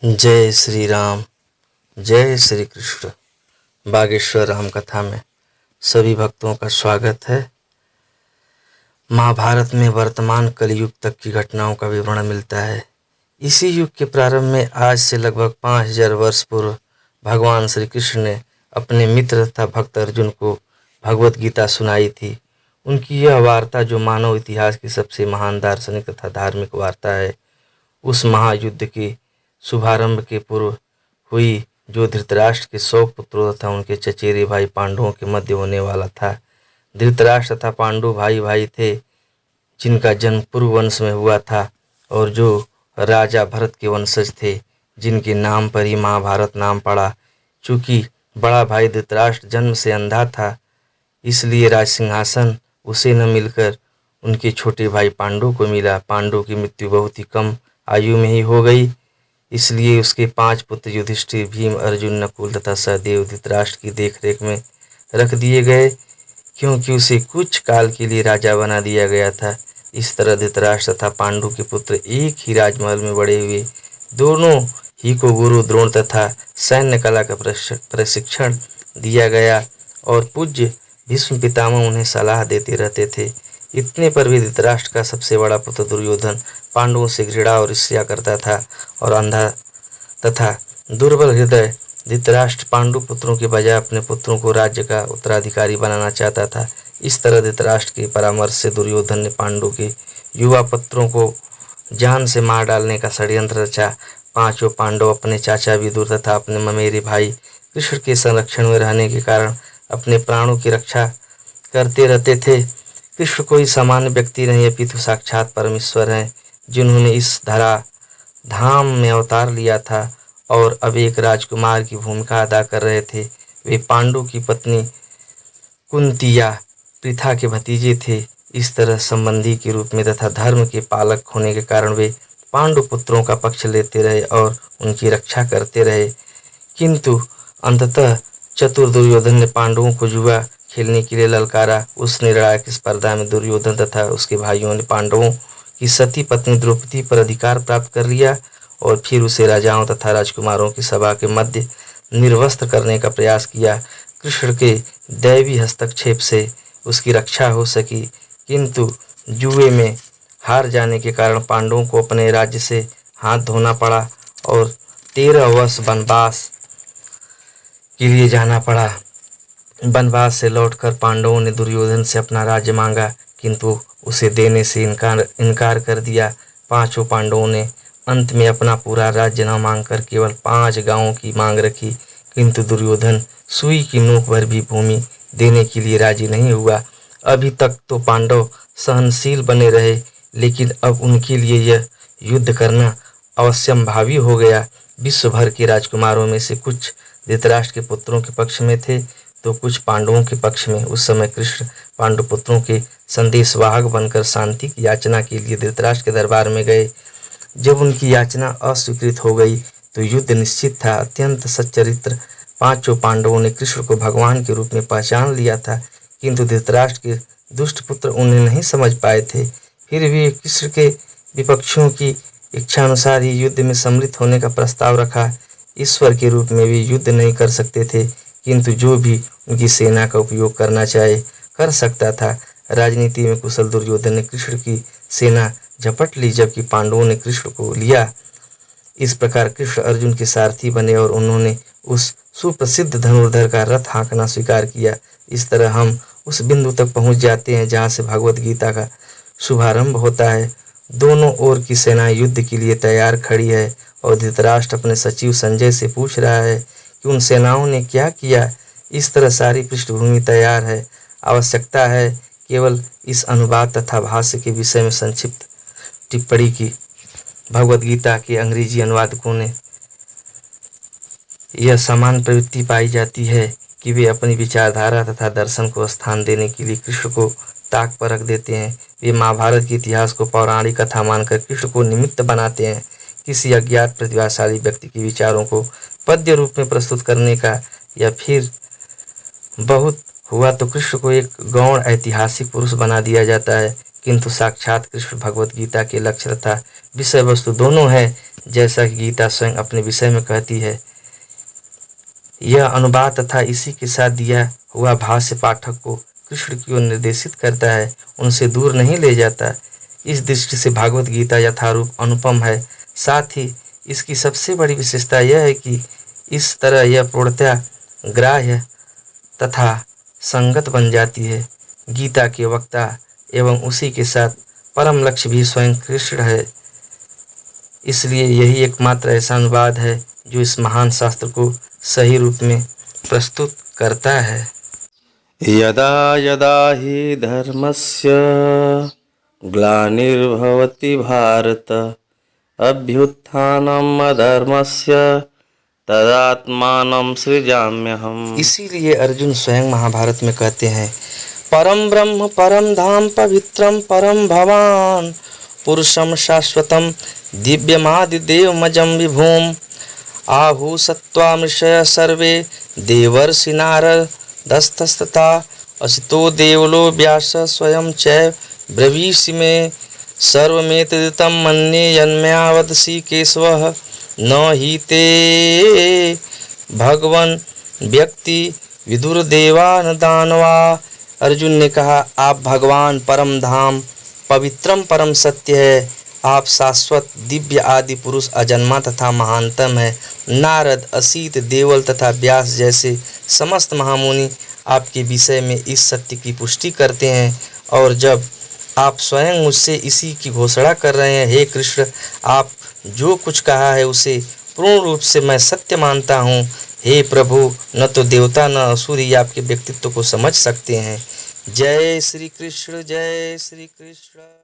जय श्री राम, जय श्री कृष्ण। बागेश्वर राम कथा में सभी भक्तों का स्वागत है। महाभारत में वर्तमान कलयुग तक की घटनाओं का विवरण मिलता है। इसी युग के प्रारंभ में आज से लगभग 5000 वर्ष पूर्व भगवान श्री कृष्ण ने अपने मित्र तथा भक्त अर्जुन को भगवत गीता सुनाई थी। उनकी यह वार्ता, जो मानव इतिहास की सबसे महान दार्शनिक तथा धार्मिक वार्ता है, उस महायुद्ध के शुभारंभ के पूर्व हुई, जो धृतराष्ट्र के 100 पुत्रों तथा उनके चचेरे भाई पांडवों के मध्य होने वाला था। धृतराष्ट्र तथा पांडु भाई भाई थे, जिनका जन्म पूर्व वंश में हुआ था और जो राजा भरत के वंशज थे, जिनके नाम पर ही महाभारत नाम पड़ा। चूंकि बड़ा भाई धृतराष्ट्र जन्म से अंधा था, इसलिए राज सिंहासन उसे न मिलकर उनके छोटे भाई पांडु को मिला। पांडु की मृत्यु बहुत ही कम आयु में ही हो गई, इसलिए उसके 5 पुत्र युधिष्ठिर, भीम, अर्जुन, नकुल तथा सहदेव धृतराष्ट्र की देखरेख में रख दिए गए, क्योंकि उसे कुछ काल के लिए राजा बना दिया गया था। इस तरह धृतराष्ट्र तथा पांडु के पुत्र एक ही राजमहल में बड़े हुए। दोनों ही को गुरु द्रोण तथा सैन्य कला का प्रशिक्षण दिया गया और पूज्य भीष्म पितामह उन्हें सलाह देते रहते थे। इतने पर भी धृतराष्ट्र का सबसे बड़ा पुत्र दुर्योधन पांडवों से घृणा और ईर्ष्या करता था और अंधा तथा दुर्बल हृदय धृतराष्ट्र पांडु पुत्रों के बजाय अपने पुत्रों को राज्य का उत्तराधिकारी बनाना चाहता था। इस तरह धृतराष्ट्र के परामर्श से दुर्योधन ने पांडु के युवा पुत्रों को जान से मार डालने का षड्यंत्र रचा। 5 पांडव अपने चाचा विदुर तथा अपने ममेरे भाई कृष्ण के संरक्षण में रहने के कारण अपने प्राणों की रक्षा करते रहते थे। कृष्ण कोई सामान्य व्यक्ति नहीं, अपितु साक्षात परमेश्वर हैं, जिन्होंने इस धरा धाम में अवतार लिया था और अब एक राजकुमार की भूमिका अदा कर रहे थे। वे पांडु की पत्नी कुंती या पृथा के भतीजे थे। इस तरह संबंधी के रूप में तथा धर्म के पालक होने के कारण वे पांडु पुत्रों का पक्ष लेते रहे और उनकी रक्षा करते रहे। किंतु अंततः चतुर दुर्योधन ने पांडवों को जुआ खेलने के लिए ललकारा। उस निर्णायक स्पर्धा में दुर्योधन तथा उसके भाइयों ने पांडवों की सती पत्नी द्रौपदी पर अधिकार प्राप्त कर लिया और फिर उसे राजाओं तथा राजकुमारों की सभा के मध्य निर्वस्त्र करने का प्रयास किया। कृष्ण के दैवी हस्तक्षेप से उसकी रक्षा हो सकी, किंतु जुए में हार जाने के कारण पांडवों को अपने राज्य से हाथ धोना पड़ा और 13 वर्ष वनवास के लिए जाना पड़ा। वनवास से लौटकर पांडवों ने दुर्योधन से अपना राज्य मांगा, किंतु उसे देने से इनकार कर दिया। 5 पांडवों ने अंत में अपना पूरा राज्य न मांगकर केवल 5 गांवों की मांग रखी, किंतु दुर्योधन सुई की नोक भर भी भूमि देने के लिए राजी नहीं हुआ। अभी तक तो पांडव सहनशील बने रहे, लेकिन अब उनके लिए यह युद्ध करना अवश्यंभावी हो गया। विश्व भर के राजकुमारों में से कुछ धृतराष्ट्र के पुत्रों के पक्ष में थे तो कुछ पांडवों के पक्ष में। उस समय कृष्ण पांडु पुत्रों के संदेशवाहक बनकर शांति की याचना के लिए धृतराष्ट्र के दरबार में गए। जब उनकी याचना अस्वीकृत हो गई तो युद्ध निश्चित था। अत्यंत सच्चरित्र 5 पांडवों ने कृष्ण को भगवान के रूप में पहचान लिया था, किंतु धृतराष्ट्र के दुष्ट पुत्र उन्हें नहीं समझ पाए थे। फिर भी कृष्ण के विपक्षियों की इच्छानुसार ही युद्ध में सम्मिलित होने का प्रस्ताव रखा। ईश्वर के रूप में वे युद्ध नहीं कर सकते थे, किंतु जो भी उनकी सेना का उपयोग करना चाहे कर सकता था। राजनीति में कुशल दुर्योधन ने कृष्ण की सेना झपट ली, जबकि पांडवों ने कृष्ण को लिया। इस प्रकार कृष्ण अर्जुन के सारथी बने और उन्होंने उस सुप्रसिद्ध धनुर्धर का रथ हाँकना स्वीकार किया। इस तरह हम उस बिंदु तक पहुंच जाते हैं जहां से भगवत गीता का शुभारंभ होता है। दोनों ओर की सेना युद्ध के लिए तैयार खड़ी है और धृतराष्ट्र अपने सचिव संजय से पूछ रहा है कि उन सेनाओं ने क्या किया। इस तरह सारी पृष्ठभूमि तैयार है। आवश्यकता है केवल इस अनुवाद तथा भाष्य के विषय में संक्षिप्त टिप्पणी की। भगवद गीता के अंग्रेजी अनुवादकों ने यह समान प्रवृत्ति पाई जाती है कि वे अपनी विचारधारा तथा दर्शन को स्थान देने के लिए कृष्ण को ताक पर रख देते हैं। वे महाभारत के इतिहास को पौराणिक कथा मानकर कृष्ण को निमित्त बनाते हैं। किसी अज्ञात प्रतिभाशाली व्यक्ति के विचारों को पद्य रूप में प्रस्तुत करने का, या फिर बहुत हुआ तो कृष्ण को एक गौण ऐतिहासिक पुरुष बना दिया जाता है। किंतु साक्षात कृष्ण भगवत गीता के लक्ष्य तथा विषय वस्तु दोनों है। जैसा कि गीता स्वयं अपने विषय में कहती है, यह अनुवाद तथा इसी के साथ दिया हुआ भाष्य पाठक को कृष्ण की ओर निर्देशित करता है, उनसे दूर नहीं ले जाता। इस दृष्टि से भागवत गीता यथारूप अनुपम है। साथ ही इसकी सबसे बड़ी विशेषता यह है कि इस तरह यह पूर्णतः ग्राह्य तथा संगत बन जाती है। गीता के वक्ता एवं उसी के साथ परम लक्ष्य भी स्वयं कृष्ण है। इसलिए यही एकमात्र ऐसा अनुवाद है जो इस महान शास्त्र को सही रूप में प्रस्तुत करता है। यदा यदा हि धर्मस्य ग्लानिर्भवति भारत अभ्युत्थानम् अधर्मस्य तदात्मानं सृजाम्यहम्। इसीलिए अर्जुन स्वयं महाभारत में कहते हैं, परम ब्रह्म परम धाम पवित्रम परम भवान पुरुषम शाश्वतम दिव्यमादिदेवमजं विभुम आहु सत्त्वामृषय सर्वे देवर्षि नारदस्तथा असितो देवलो व्यास स्वयं चैव ब्रवीषि मे सर्वमेतदिदं मन्ये यन्मया वदसि केशवः न हि ते भगवन् व्यक्ति विदुर्देवा न दानवा। अर्जुन ने कहा, आप भगवान परम धाम पवित्रम परम सत्य है, आप शाश्वत दिव्य आदि पुरुष अजन्मा तथा महानतम है। नारद असीत देवल तथा व्यास जैसे समस्त महामुनि आपके विषय में इस सत्य की पुष्टि करते हैं, और जब आप स्वयं मुझसे इसी की घोषणा कर रहे हैं, हे कृष्ण, आप जो कुछ कहा है उसे पूर्ण रूप से मैं सत्य मानता हूँ। हे प्रभु, न तो देवता न असुर ही आपके व्यक्तित्व को समझ सकते हैं। जय श्री कृष्ण, जय श्री कृष्ण।